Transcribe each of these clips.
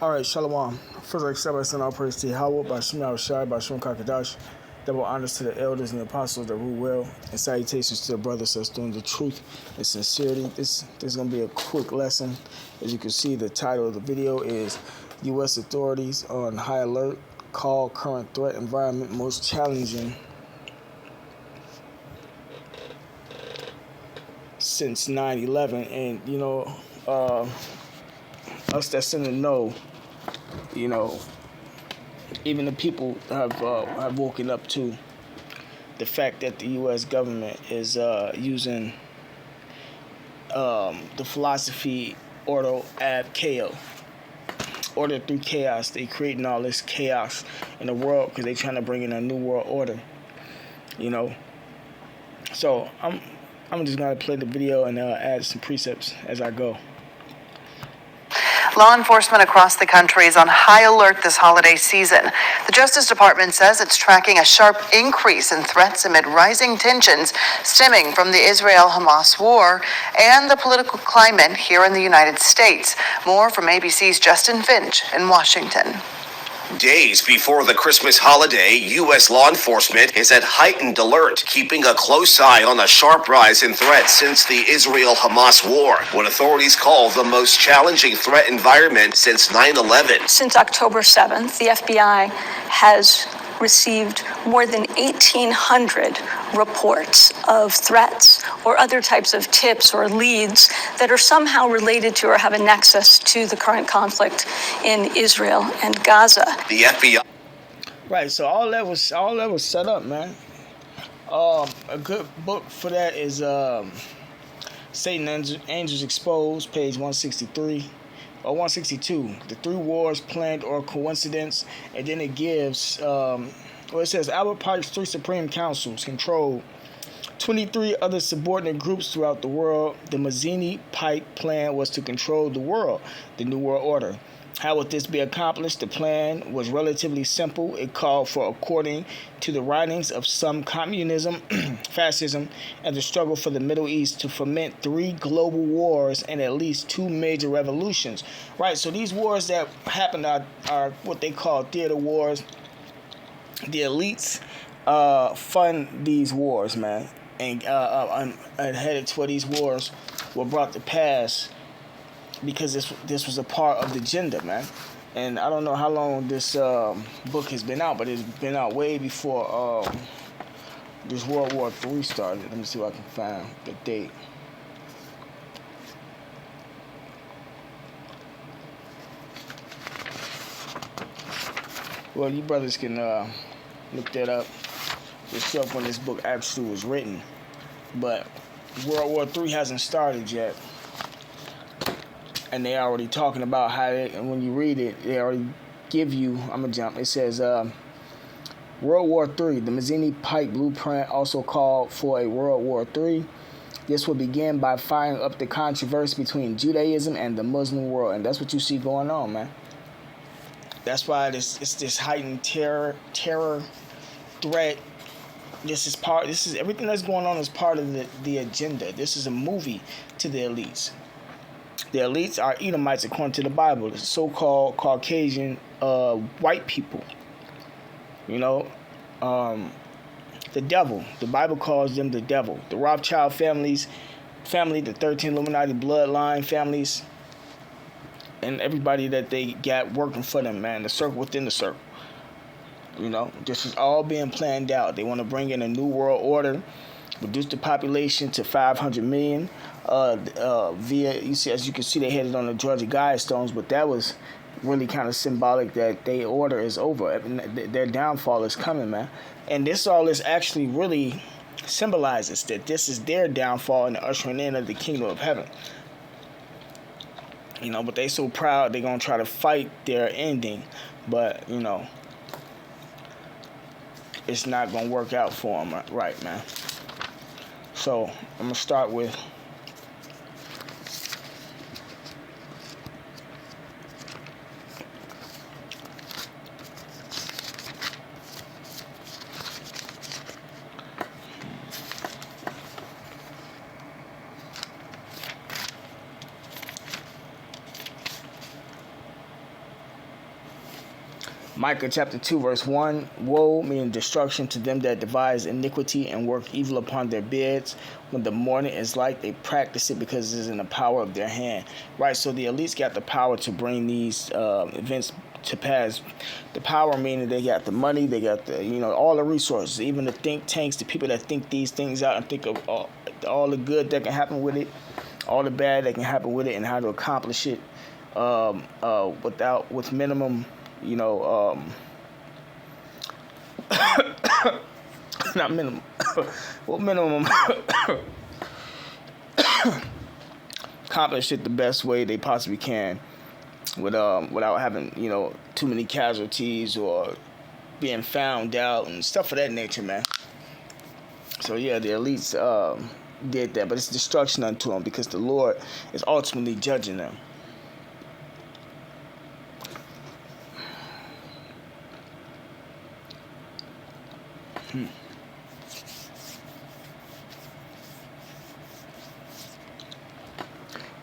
All right, Shalom. First, I accept I send all praise to Yahweh, by Shem Yahushai, by Shem Kakadash. Double honors to the elders and the apostles that rule well, and salutations to the brothers that's doing the truth and sincerity. This is going to be a quick lesson. As you can see, the title of the video is U.S. Authorities on High Alert, Call Current Threat Environment Most Challenging since 9/11. And, us that's in the know, even the people have woken up to the fact that the U.S. government is using the philosophy order ab chaos, order through chaos. They creating all this chaos in the world because they trying to bring in a new world order. So I'm just gonna play the video and add some precepts as I go. Law enforcement across the country is on high alert this holiday season. The Justice Department says it's tracking a sharp increase in threats amid rising tensions stemming from the Israel-Hamas war and the political climate here in the United States. More from ABC's Justin Finch in Washington. Days before the Christmas holiday, U.S. law enforcement is at heightened alert, keeping a close eye on the sharp rise in threats since the Israel-Hamas war, what authorities call the most challenging threat environment since 9/11. Since October 7th, the FBI has received more than 1,800 reports of threats or other types of tips or leads that are somehow related to or have a nexus to the current conflict in Israel and Gaza. The FBI. Right, so all that was set up, man. A good book for that is Satan Angels Exposed, page 163. Or 162, the three wars planned or coincidence, and then it gives, it says Albert Pike's three supreme councils control 23 other subordinate groups throughout the world. The Mazzini-Pike plan was to control the world, the New World Order. How would this be accomplished? The plan was relatively simple. It called for, according to the writings of some, communism, fascism, and the struggle for the Middle East to foment 3 global wars and at least 2 major revolutions. Right, so these wars that happened are what they call theater wars. The elites fund these wars, man, and headed toward these wars were brought to pass because this was a part of the agenda, man. And I don't know how long this book has been out, but it's been out way before this World War III started. Let me see if I can find the date. Well, you brothers can look that up yourself when this book actually was written. But World War III hasn't started yet. And they already talking about how and when you read it, they already give you, I'm going to jump, it says, World War III, the Mazzini-Pike blueprint also called for a World War III. This will begin by firing up the controversy between Judaism and the Muslim world. And that's what you see going on, man. That's why it's this heightened terror, threat. This is everything that's going on is part of the agenda. This is a movie to the elites. The elites are Edomites according to the Bible, the so-called Caucasian white people. The devil. The Bible calls them the devil. The Rothschild family, the 13 Illuminati bloodline families, and everybody that they got working for them, man. The circle within the circle. This is all being planned out. They want to bring in a new world order, reduce the population to 500 million. Via, as you can see, they headed on the Georgia Guidestones, but that was really kind of symbolic that their order is over. Their downfall is coming, man. And all this actually really symbolizes that this is their downfall and the ushering in of the kingdom of heaven. But they so proud they're going to try to fight their ending. But, it's not going to work out for them, right, man? So, I'm going to start with Micah chapter 2 verse 1, woe, meaning destruction, to them that devise iniquity and work evil upon their beds. When the morning is light, they practice it because it is in the power of their hand. Right, so the elites got the power to bring these events to pass. The power meaning they got the money, they got the, all the resources, even the think tanks, the people that think these things out and think of all the good that can happen with it, all the bad that can happen with it, and how to accomplish it with minimum, not minimum, well, minimum, accomplish it the best way they possibly can, without having, too many casualties or being found out and stuff of that nature, man. So yeah, the elites did that, but it's destruction unto them because the Lord is ultimately judging them.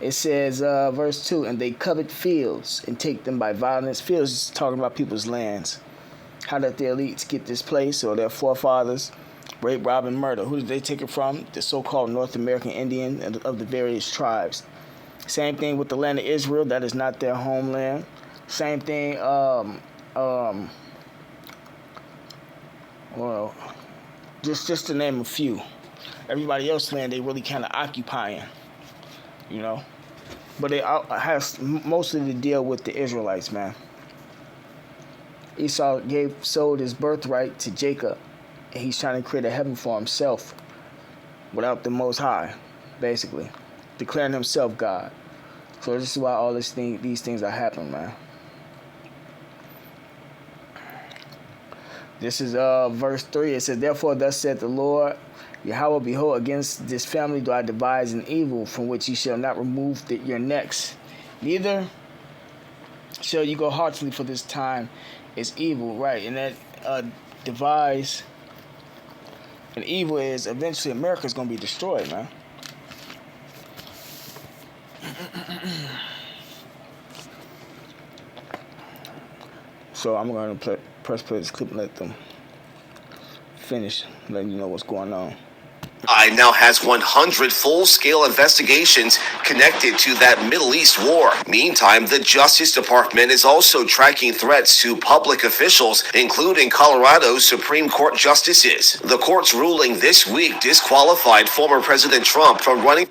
It says, verse 2, and they covet fields and take them by violence. Fields is talking about people's lands. How did the elites get this place, or their forefathers? Rape, rob, and murder. Who did they take it from? The so-called North American Indian of the various tribes. Same thing with the land of Israel. That is not their homeland. Same thing, well, just to name a few. Everybody else's land they really kind of occupying, But it has mostly to deal with the Israelites, man. Esau sold his birthright to Jacob, and he's trying to create a heaven for himself without the Most High, basically, declaring himself God. So this is why all these things are happening, man. This is verse 3. It says, therefore, thus saith the Lord, Yahweh, behold, against this family do I devise an evil from which ye shall not remove your necks. Neither shall you go heartily, for this time is evil. Right, and that devise an evil is eventually America's going to be destroyed, man. So I'm going to press play this clip and let them finish, letting you know what's going on. Now has 100 full-scale investigations connected to that Middle East war. Meantime, the Justice Department is also tracking threats to public officials, including Colorado's Supreme Court justices. The court's ruling this week disqualified former President Trump from running.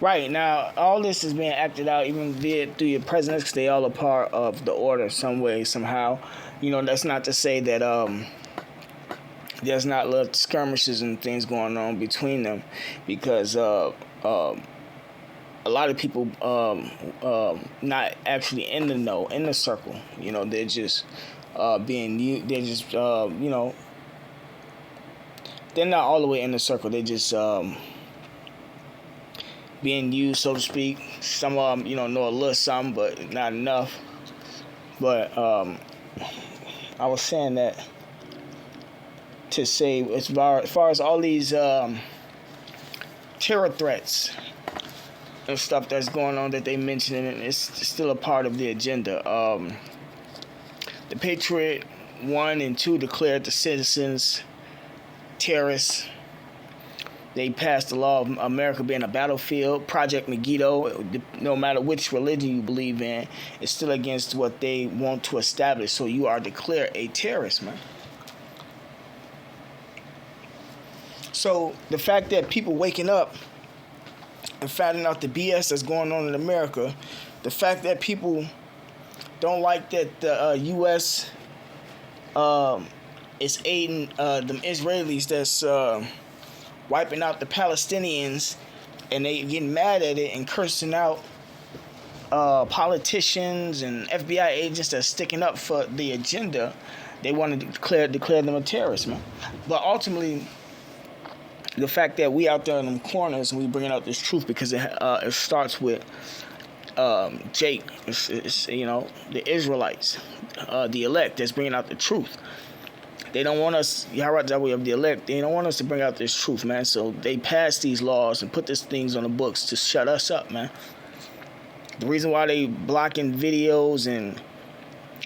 Right, now, all this is being acted out even through your presidents, because they all are part of the order some way, somehow. That's not to say that there's not little skirmishes and things going on between them, because a lot of people not actually in the know, in the circle. They're just being, they're just, they're not all the way in the circle. They just being used, so to speak. Some of them, know a little something, but not enough. But I was saying that to say, as far as all these terror threats and stuff that's going on that they mentioned, and it's still a part of the agenda. The Patriot 1 and 2 declared the citizens terrorists. They passed the law of America being a battlefield. Project Megiddo, no matter which religion you believe in, is still against what they want to establish. So you are declared a terrorist, man. So the fact that people waking up and finding out the BS that's going on in America, the fact that people don't like that the U.S. Is aiding the Israelis that's wiping out the Palestinians, and they getting mad at it and cursing out politicians and FBI agents that's sticking up for the agenda. They want to declare them a terrorist, man. But ultimately, the fact that we out there in them corners and we bringing out this truth, because it starts with Jake, it's, the Israelites, the elect that's bringing out the truth. They don't want us, Yahweh of the elect, they don't want us to bring out this truth, man. So they pass these laws and put these things on the books to shut us up, man. The reason why they blocking videos and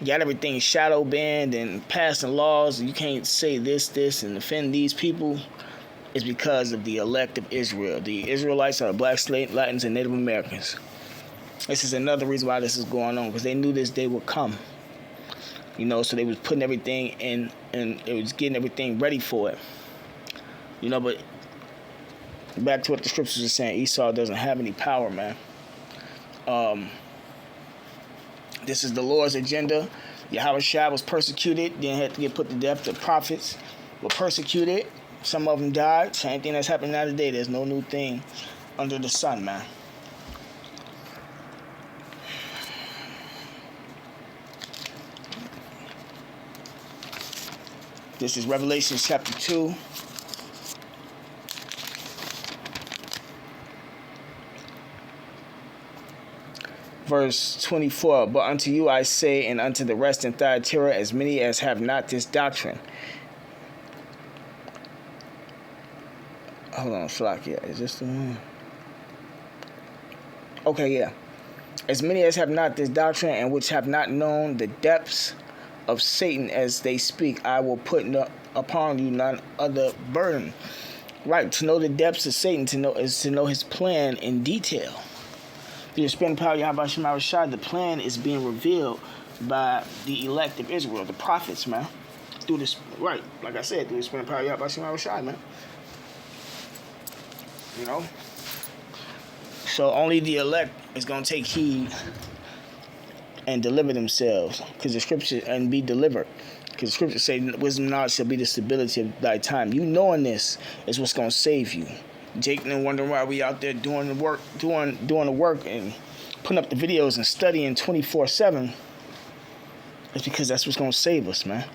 got everything shadow banned and passing laws. You can't say this, and offend these people. Is because of the elect of Israel. The Israelites are Black, Latins, and Native Americans. This is another reason why this is going on, because they knew this day would come. You know, so they was putting everything in, and it was getting everything ready for it. You know, but back to what the scriptures are saying, Esau doesn't have any power, man. This is the Lord's agenda. Yahushua was persecuted, then had to get put to death. The prophets were persecuted. Some of them died. Same thing that's happening now today. There's no new thing under the sun, man. This is Revelation chapter 2. Verse 24. But unto you I say, and unto the rest in Thyatira, as many as have not this doctrine. Hold on, Shalakia. Is this the one? Okay, yeah. As many as have not this doctrine, and which have not known the depths of Satan as they speak, I will put upon you none other burden. Right, to know the depths of Satan is to know his plan in detail. Through the Spirit and power of Yahweh Shema Shai, the plan is being revealed by the elect of Israel, the prophets, man. Through this, right, like I said, through the Spirit and power of Yahweh Shema Shai, man. You know? So only the elect is going to take heed and deliver themselves, because the scripture, and be delivered. Because the scriptures say, wisdom and knowledge shall be the stability of thy time. You knowing this is what's going to save you. Jake and wondering why we out there doing the work, doing the work and putting up the videos and studying 24/7. It's because that's what's going to save us, man.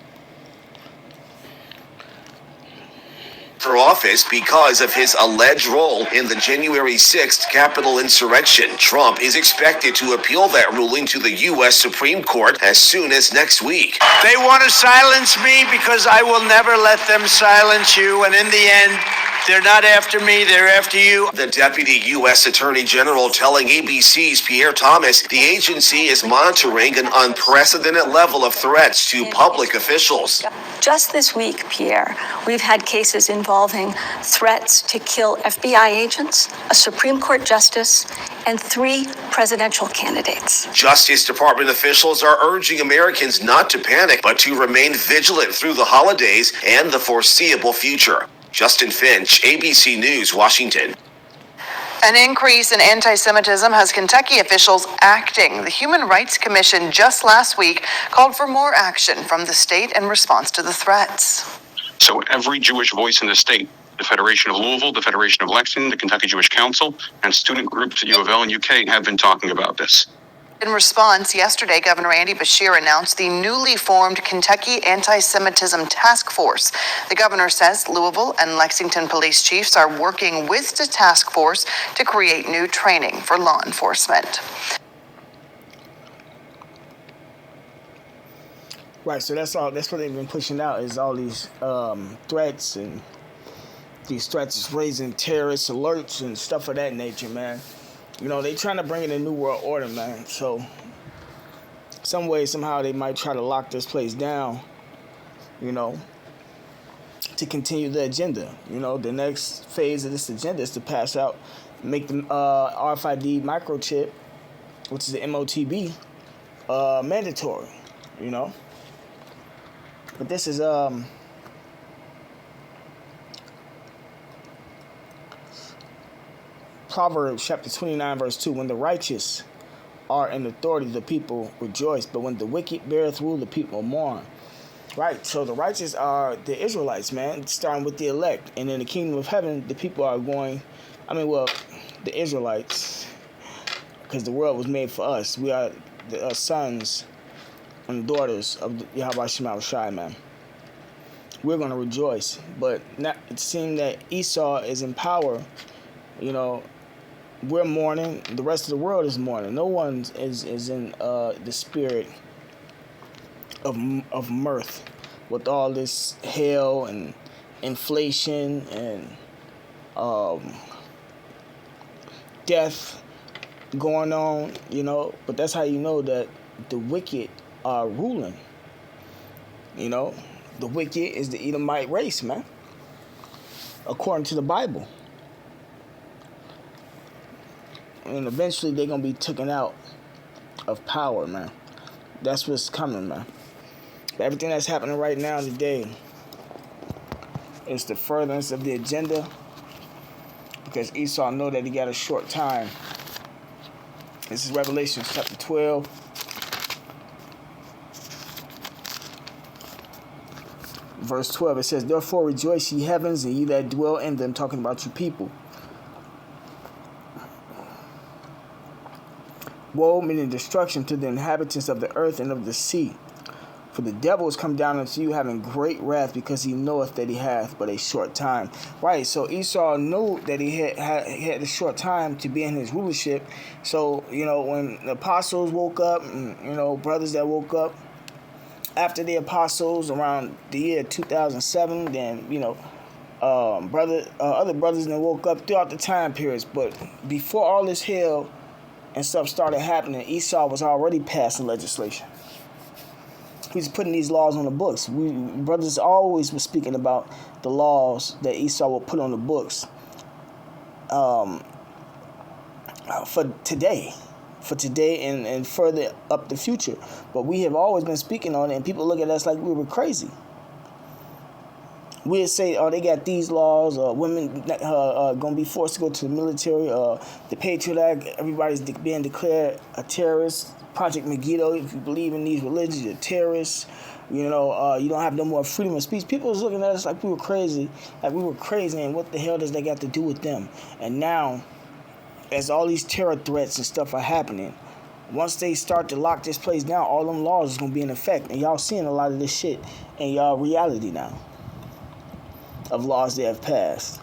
For office because of his alleged role in the January 6th Capitol insurrection. Trump is expected to appeal that ruling to the U.S. Supreme Court as soon as next week. They want to silence me because I will never let them silence you, and in the end, they're not after me, they're after you. The Deputy U.S. Attorney General telling ABC's Pierre Thomas the agency is monitoring an unprecedented level of threats to public officials. Just this week, Pierre, we've had cases involving threats to kill FBI agents, a Supreme Court justice, and 3 presidential candidates. Justice Department officials are urging Americans not to panic, but to remain vigilant through the holidays and the foreseeable future. Justin Finch, ABC News, Washington. An increase in anti-Semitism has Kentucky officials acting. The Human Rights Commission just last week called for more action from the state in response to the threats. So every Jewish voice in the state, the Federation of Louisville, the Federation of Lexington, the Kentucky Jewish Council, and student groups at U of L and UK have been talking about this. In response, yesterday, Governor Andy Beshear announced the newly formed Kentucky Anti-Semitism Task Force. The governor says Louisville and Lexington police chiefs are working with the task force to create new training for law enforcement. Right, so that's all. That's what they've been pushing out, is all these threats, and these threats is raising terrorist alerts and stuff of that nature, man. You know, they trying to bring in a new world order, man. So, some way, somehow, they might try to lock this place down, you know, to continue the agenda. You know, the next phase of this agenda is to pass out, make the RFID microchip, which is the MOTB, mandatory, you know. But this is, Proverbs chapter 29, verse 2. When the righteous are in authority, the people rejoice. But when the wicked beareth rule, the people mourn. Right, so the righteous are the Israelites, man, starting with the elect. And in the kingdom of heaven, the people are going, the Israelites, because the world was made for us. We are the sons and daughters of Yahweh Shema Shai, man. We're going to rejoice. But it seems that Esau is in power. You know, we're mourning. The rest of the world is mourning. No one is in the spirit of mirth with all this hell and inflation and death going on, you know. But that's how you know that the wicked are ruling. You know, the wicked is the Edomite race, man, according to the Bible. And eventually they're going to be taken out of power, man. That's what's coming, man. But everything that's happening right now today is the furtherance of the agenda, because Esau know that he got a short time. This is Revelation chapter 12. Verse 12, it says, "Therefore rejoice, ye heavens, and ye that dwell in them," talking about you people. "Woe, meaning destruction, to the inhabitants of the earth and of the sea. For the devil is come down unto you, having great wrath, because he knoweth that he hath but a short time." Right, so Esau knew that he had a short time to be in his rulership. So, you know, when the apostles woke up, and, you know, brothers that woke up after the apostles around the year 2007, then, you know, other brothers that woke up throughout the time periods. But before all this hell and stuff started happening, Esau was already passing legislation. He's putting these laws on the books. We brothers always were speaking about the laws that Esau will put on the books for today and further up the future. But we have always been speaking on it, and people look at us like we were crazy. We'd say, oh, they got these laws, women going to be forced to go to the military, the Patriot Act, everybody's being declared a terrorist. Project Megiddo, if you believe in these religions, you're terrorists. You know, you don't have no more freedom of speech. People was looking at us like we were crazy, and what the hell does that got to do with them? And now, as all these terror threats and stuff are happening, once they start to lock this place down, all them laws is going to be in effect. And y'all seeing a lot of this shit in y'all reality now of laws they have passed.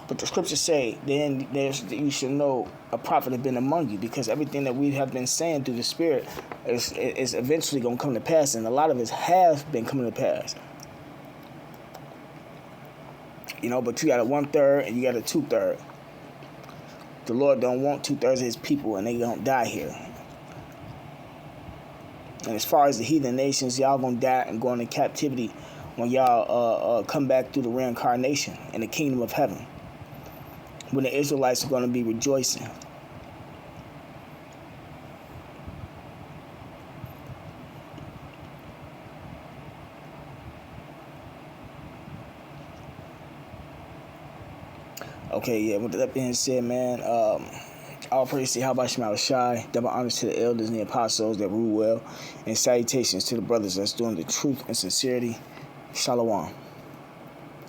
But the scriptures say, then you should know a prophet have been among you, because everything that we have been saying through the Spirit is eventually going to come to pass, and a lot of it has been coming to pass. You know, but you got a 1/3 and you got a 2/3. The Lord don't want 2/3 of his people, and they don't die here. And as far as the heathen nations, y'all gonna die and go into captivity when y'all come back through the reincarnation in the kingdom of heaven, when the Israelites are going to be rejoicing. Okay, yeah, with that being said, man, all praise to Yahweh Shema Shai, double honors to the elders and the apostles that rule well, and salutations to the brothers that's doing the truth and sincerity. Shalom.